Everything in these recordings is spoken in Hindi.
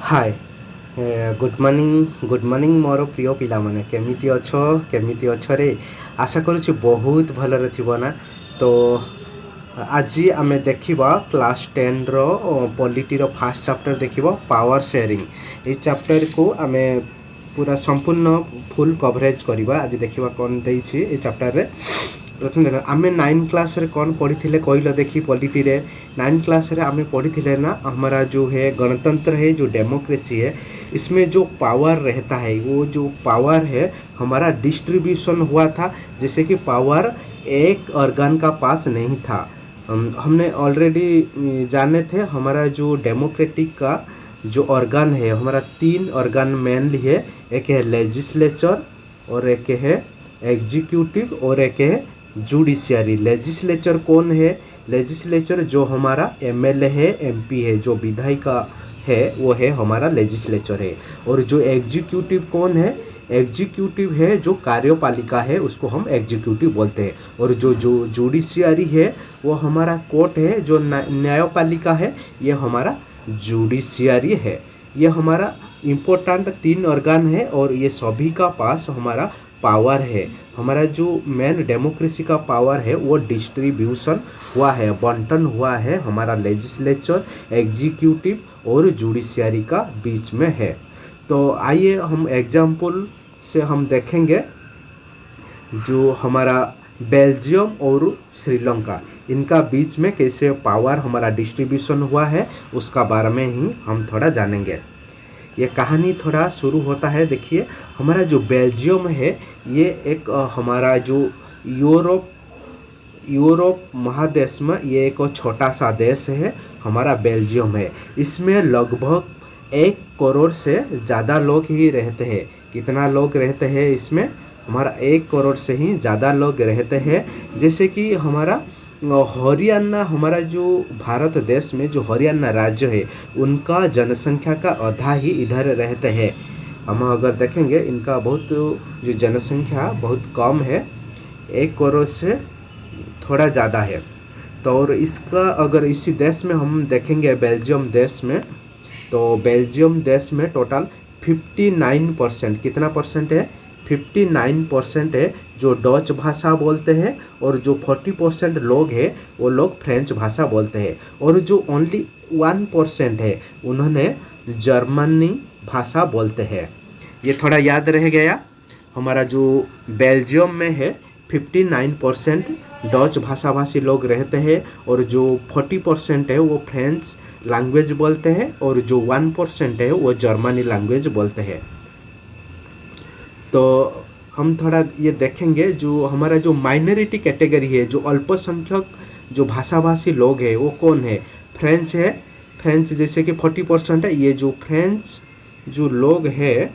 हाय गुड मॉर्निंग मोर प्रिय पिला माने केमिति अछ रे। आशा करुछि बहुत भलरे थिबो ना। तो आज आमे देखिबा क्लास 10 रो polity row first chapter देखिबो power sharing. ए चैप्टर को आमे पूरा संपूर्ण फुल कवरेज करबा। आज देखिबा कोन देइछि ए चैप्टर रे। प्रथम देख आमे 9 क्लास रे कौन पढ़ी थिले कहलो देखी पॉलिटी रे। 9 क्लास रे आमे पढ़ी थिले ना हमारा जो है गणतंत्र है, जो डेमोक्रेसी है, इसमें जो पावर रहता है वो जो पावर है हमारा डिस्ट्रीब्यूशन हुआ था। जैसे कि पावर एक ऑर्गन का पास नहीं था। हमने ऑलरेडी जाने थे हमारा जो डेमोक्रेटिक का जो ऑर्गन है हमारा 3 ऑर्गन मेनली है। एक है लेजिस्लेचर और एक है एग्जीक्यूटिव और एक है जुडिशियरी। लेजिस्लेचर कौन है? लेजिस्लेचर जो हमारा एमएलए है, एमपी है, जो विधायिका है वो है हमारा लेजिस्लेचर है। और जो एग्जीक्यूटिव कौन है? एग्जीक्यूटिव है जो कार्यपालिका है, उसको हम एग्जीक्यूटिव बोलते हैं। और जो जो जुडिशियरी है वो हमारा कोर्ट है। जो न्यायपालिका है ये हमारा जुडिशियरी है। ये हमारा इम्पोर्टेंट 3 ऑर्गन है और ये सभी का पास हमारा पावर है। हमारा जो मेन डेमोक्रेसी का पावर है वो डिस्ट्रीब्यूशन हुआ है, बंटन हुआ है हमारा लेजिस्लेचर, एग्जीक्यूटिव और जुडिशियरी का बीच में है। तो आइए हम एग्जाम्पल से हम देखेंगे जो हमारा बेल्जियम और श्रीलंका, इनका बीच में कैसे पावर हमारा डिस्ट्रीब्यूशन हुआ है उसका बारे में ही हम थोड़ा जानेंगे। ये कहानी थोड़ा शुरू होता है। देखिए हमारा जो बेल्जियम है ये एक हमारा जो यूरोप महादेश में ये एक छोटा सा देश है, हमारा बेल्जियम है। इसमें लगभग 1 करोड़ से ज़्यादा लोग ही रहते हैं। कितना लोग रहते हैं इसमें? हमारा 1 करोड़ से ही ज़्यादा लोग रहते हैं। जैसे कि हमारा हरियाणा, हमारा जो भारत देश में जो हरियाणा राज्य है उनका जनसंख्या का आधा ही इधर रहते हैं। हम अगर देखेंगे इनका बहुत जो जनसंख्या बहुत कम है, 1 करोड़ से थोड़ा ज़्यादा है। तो और इसका अगर इसी देश में हम देखेंगे बेल्जियम देश में, तो बेल्जियम देश में टोटल 59% कितना परसेंट है? 59% है जो डच भाषा बोलते हैं और जो 40% लोग हैं वो लोग फ्रेंच भाषा बोलते हैं। और जो ओनली 1% है उन्होंने जर्मनी भाषा बोलते हैं। ये थोड़ा याद रह गया। हमारा जो बेल्जियम में है 59% डच भाषाभाषी लोग रहते हैं और जो 40% है वो फ्रेंच लैंग्वेज बोलते हैं और जो 1% है वो जर्मनी लैंग्वेज बोलते हैं। तो हम थोड़ा ये देखेंगे जो हमारा जो माइनॉरिटी कैटेगरी है, जो अल्पसंख्यक जो भाषाभाषी लोग हैं वो कौन है? फ्रेंच है। फ्रेंच जैसे कि 40% है। ये जो फ्रेंच जो लोग हैं,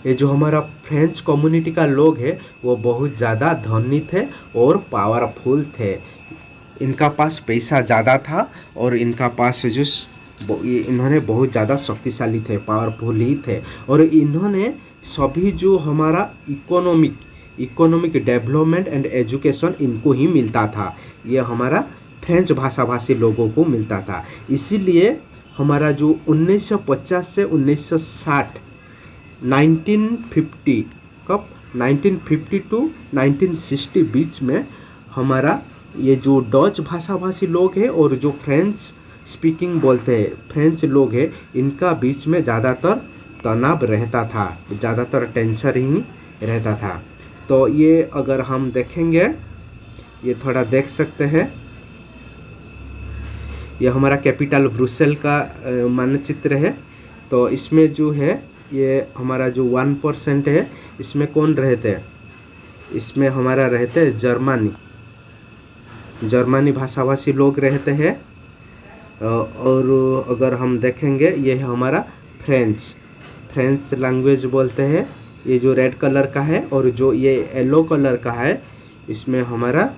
ये जो हमारा फ्रेंच कम्युनिटी का लोग है वो बहुत ज़्यादा धनी थे और पावरफुल थे। इनका पास पैसा ज़्यादा था और इनका पास जो इन्होंने बहुत ज़्यादा शक्तिशाली थे, पावरफुल ही थे। और इन्होंने सभी जो हमारा इकोनॉमिक डेवलपमेंट एंड एजुकेशन इनको ही मिलता था। ये हमारा फ्रेंच भाषाभाषी लोगों को मिलता था। इसीलिए हमारा जो 1950 से 1960 1950 कब 1950 टू 1960 बीच में हमारा ये जो डच भाषाभाषी लोग हैं और जो फ्रेंच स्पीकिंग बोलते हैं फ्रेंच लोग हैं, इनका बीच में ज़्यादातर तनाव रहता था, ज़्यादातर टेंशन ही रहता था। तो ये अगर हम देखेंगे, ये थोड़ा देख सकते हैं, ये हमारा कैपिटल ब्रुसेल का मानचित्र है। तो इसमें जो है ये हमारा जो 1% है इसमें कौन रहते हैं? इसमें हमारा रहते हैं जर्मनी भाषाभाषी लोग रहते हैं। और अगर हम देखेंगे ये है हमारा फ्रेंच लैंग्वेज बोलते हैं। ये जो रेड कलर का है और जो ये येलो कलर का है इसमें हमारा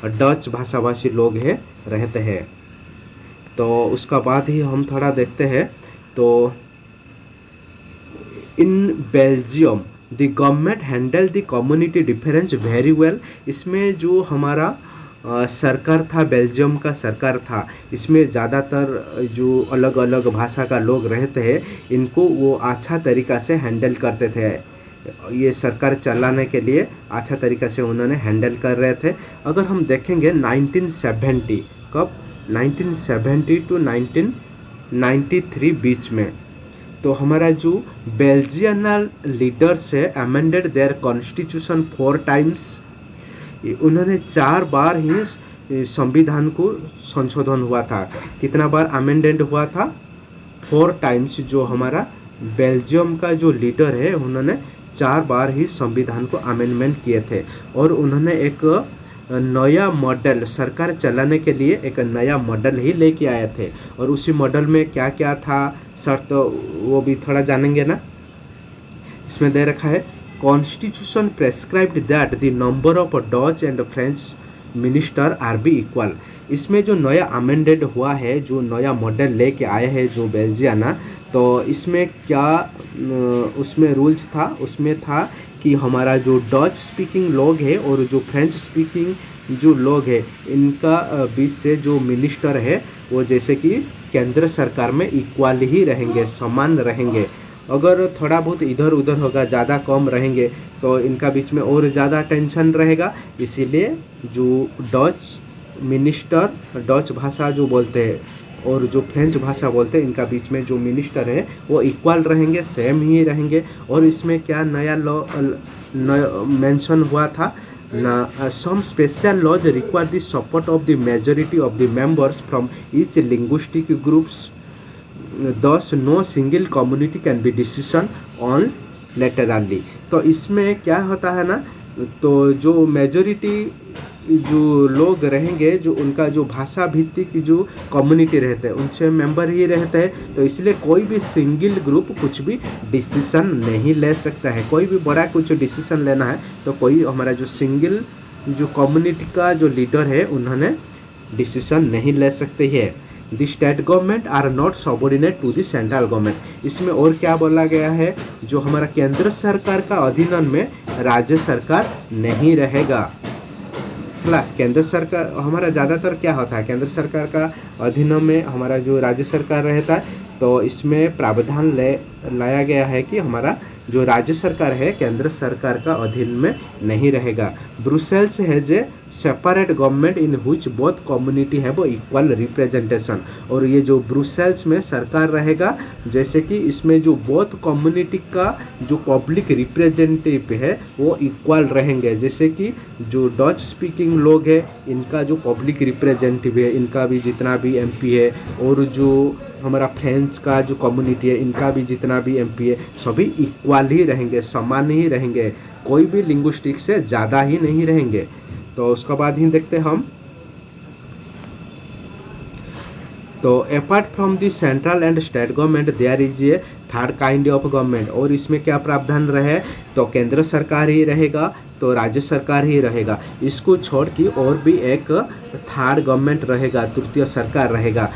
डच भाषाभाषी लोग हैं रहते हैं। तो उसका बाद ही हम थोड़ा देखते हैं। तो in Belgium the government handle the community difference very well. इसमें जो हमारा सरकार था, बेल्जियम का सरकार था, इसमें ज़्यादातर जो अलग अलग भाषा का लोग रहते हैं इनको वो अच्छा तरीक़ा से हैंडल करते थे। ये सरकार चलाने के लिए अच्छा तरीक़ा से उन्होंने हैंडल कर रहे थे। अगर हम देखेंगे 1970 कब 1970 टू 1993 बीच में, तो हमारा जो बेल्जियन लीडर्स है अमेंडेड देयर कॉन्स्टिट्यूशन 4 टाइम्स। उन्होंने 4 बार ही संविधान को संशोधन हुआ था। कितना बार अमेंडेड हुआ था? 4 टाइम्स। जो हमारा बेल्जियम का जो लीडर है उन्होंने 4 बार ही संविधान को अमेंडमेंट किए थे। और उन्होंने एक नया मॉडल सरकार चलाने के लिए एक नया मॉडल ही लेके आए थे। और उसी मॉडल में क्या क्या था शर्त, तो वो भी थोड़ा जानेंगे ना। इसमें दे रखा है constitution prescribed that the number of Dutch and French minister are be equal. इसमें जो नया अमेंडेड हुआ है, जो नया मॉडल लेके आए हैं जो बेल्जियाना, तो इसमें क्या उसमें रूल्स था? उसमें था कि हमारा जो डच स्पीकिंग लोग हैं और जो फ्रेंच स्पीकिंग जो लोग हैं इनका बीच से जो मिनिस्टर है वो जैसे कि केंद्र सरकार में इक्वल ही रहेंगे, समान रहेंगे। अगर थोड़ा बहुत इधर उधर होगा, ज़्यादा कम रहेंगे तो इनका बीच में और ज़्यादा टेंशन रहेगा। इसीलिए जो डच मिनिस्टर डच भाषा जो बोलते हैं और जो फ्रेंच भाषा बोलते हैं इनका बीच में जो मिनिस्टर है वो इक्वल रहेंगे, सेम ही रहेंगे। और इसमें क्या नया लॉ मेंशन हुआ था ना, some special laws require the support of the majority of the members from each linguistic groups, thus no single community can be decision on laterally। तो इसमें क्या होता है ना, तो जो मेजॉरिटी जो लोग रहेंगे, जो उनका जो भाषा भित्तिक जो कम्युनिटी रहते हैं उनसे मेंबर ही रहते हैं। तो इसलिए कोई भी सिंगल ग्रुप कुछ भी डिसीजन नहीं ले सकता है। कोई भी बड़ा कुछ डिसीजन लेना है तो कोई हमारा जो सिंगल जो कम्युनिटी का जो लीडर है उन्होंने डिसीजन नहीं ले सकते हैं। The state government are not subordinate to the central government. इसमें और क्या बोला गया है, जो हमारा केंद्र सरकार का अधीन में राज्य सरकार नहीं रहेगा। केंद्र सरकार हमारा ज़्यादातर क्या होता है, केंद्र सरकार का अधीन में हमारा जो राज्य सरकार रहता है। तो इसमें प्रावधान लाया गया है कि हमारा जो राज्य सरकार है केंद्र सरकार का अधीन में नहीं रहेगा। Brussels has a separate government in which both community have equal representation. और ये जो ब्रुसेल्स में सरकार रहेगा जैसे कि इसमें जो बोथ कम्युनिटी का जो पब्लिक रिप्रेजेंटेटिव है वो इक्वल रहेंगे। जैसे कि जो डच स्पीकिंग लोग हैं इनका जो पब्लिक रिप्रेजेंटेटिव है इनका भी जितना भी एमपी है, और जो हमारा फ्रेंच का जो कम्युनिटी है इनका भी जितना भी एमपी है सभी इक्वल ही रहेंगे, समान ही रहेंगे, कोई भी लिंग्विस्टिक से ज़्यादा ही नहीं रहेंगे। तो उसके बाद ही देखते हैं हम, तो apart from the central and state government there is a third kind of government. और इसमें क्या प्रावधान रहे, तो केंद्र सरकार ही रहेगा तो राज्य सरकार ही रहेगा। इसको छोड़ के और भी एक थर्ड गवर्नमेंट रहेगा, तृतीय सरकार रहेगा।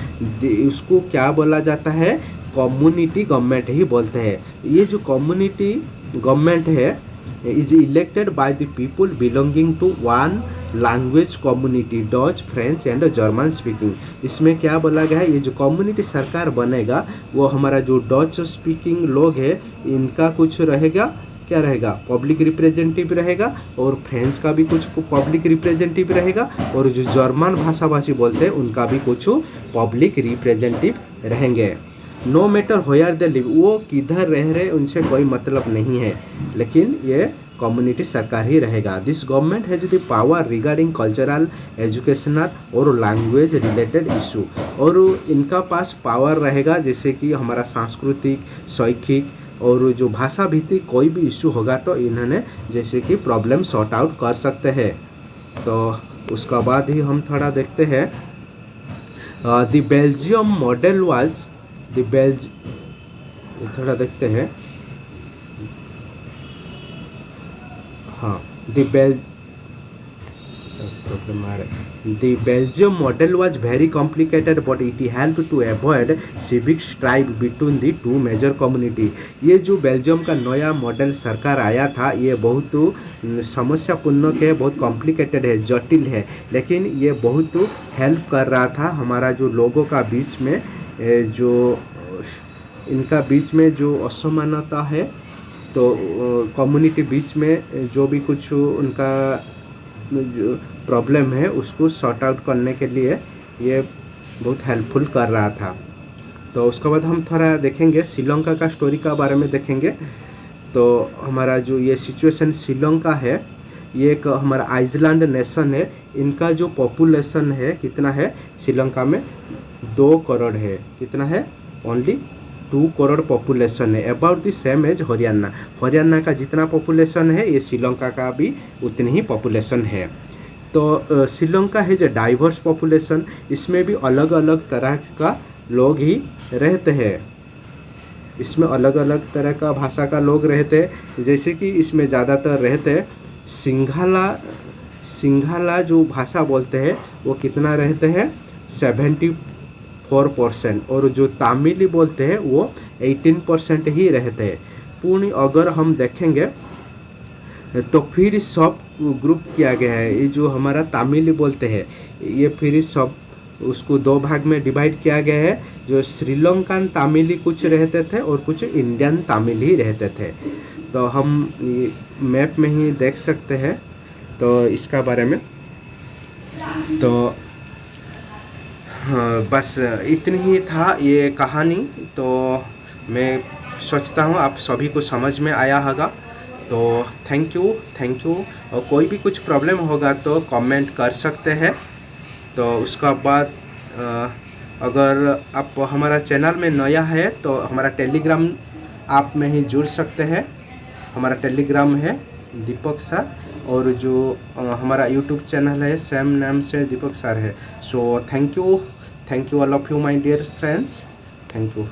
इसको क्या बोला जाता है, कम्युनिटी गवर्नमेंट ही बोलते हैं। ये जो कम्युनिटी गवर्नमेंट है is elected by the people belonging to one language community, Dutch French and German speaking. इसमें क्या बोला गया है, ये जो कम्युनिटी सरकार बनेगा वो हमारा जो डच स्पीकिंग लोग है इनका कुछ रहेगा, क्या रहेगा, पब्लिक रिप्रेजेंटेटिव रहेगा, और फ्रेंच का भी कुछ पब्लिक रिप्रेजेंटेटिव रहेगा, और जो जर्मन भाषा भाषी बोलते हैं उनका भी कुछ पब्लिक रिप्रेजेंटेटिव रहेंगे। No matter where they live, वो किधर रह रहे उनसे कोई मतलब नहीं है, लेकिन ये कम्युनिटी सरकार ही रहेगा। This government has the power regarding cultural, educational और लैंग्वेज रिलेटेड इशू। और इनका पास पावर रहेगा जैसे कि हमारा सांस्कृतिक, शैक्षिक और जो भाषा भित्तिक कोई भी इशू होगा तो इन्होंने जैसे कि प्रॉब्लम सॉर्ट आउट कर सकते हैं। तो उसका बाद ही हम थोड़ा देखते हैं, द बेल्जियम मॉडल वाज थोड़ा देखते हैं, हाँ, प्रॉब्लम आ रहा है। The Belgium model was very complicated but it help to avoid civic strike between the two major community. ये जो बेल्जियम का नया मॉडल सरकार आया था ये बहुत समस्यापूर्ण है, बहुत कॉम्प्लिकेटेड है, जटिल है, लेकिन ये बहुत हेल्प कर रहा था हमारा जो लोगों का बीच में जो इनका बीच में जो असमानता है, तो कम्युनिटी बीच में जो भी कुछ उनका जो प्रॉब्लम है उसको सॉर्ट आउट करने के लिए ये बहुत हेल्पफुल कर रहा था। तो उसके बाद हम थोड़ा देखेंगे श्रीलंका का स्टोरी का बारे में देखेंगे। तो हमारा जो ये सिचुएशन श्रीलंका है, ये एक हमारा आइसलैंड नेशन है। इनका जो पॉपुलेशन है कितना है श्रीलंका में, 2 करोड़ है। कितना है? ओनली 2 करोड़ पॉपुलेशन है, about the same as Haryana. Haryana का जितना पॉपुलेशन है ये श्रीलंका का भी उतनी ही पॉपुलेशन है। तो श्रीलंका है जो डाइवर्स पॉपुलेशन, इसमें भी अलग अलग तरह का लोग ही रहते हैं। इसमें अलग अलग तरह का भाषा का लोग रहते हैं, जैसे कि इसमें ज़्यादातर रहते हैं सिंघाला जो भाषा बोलते हैं वो कितना रहते हैं 74%, और जो तमिली बोलते हैं वो 18% ही रहते हैं। पूर्ण अगर हम देखेंगे तो फिर सब ग्रुप किया गया है। ये जो हमारा तमिली बोलते हैं ये फिर सब उसको 2 भाग में डिवाइड किया गया है। जो श्रीलंकन तमिली कुछ रहते थे और कुछ इंडियन तमिल ही रहते थे। तो हम मैप में ही देख सकते हैं तो इसका बारे में। तो हाँ, बस इतनी ही था ये कहानी। तो मैं सोचता हूँ आप सभी को समझ में आया होगा। तो थैंक यू। और कोई भी कुछ प्रॉब्लम होगा तो कमेंट कर सकते हैं। तो उसका बाद अगर आप हमारा चैनल में नया है तो हमारा टेलीग्राम आप में ही जुड़ सकते हैं। हमारा टेलीग्राम है दीपक सर, और जो हमारा यूट्यूब चैनल है सेम नाम से दीपक सर है। So thank you all of you my dear friends. Thank you.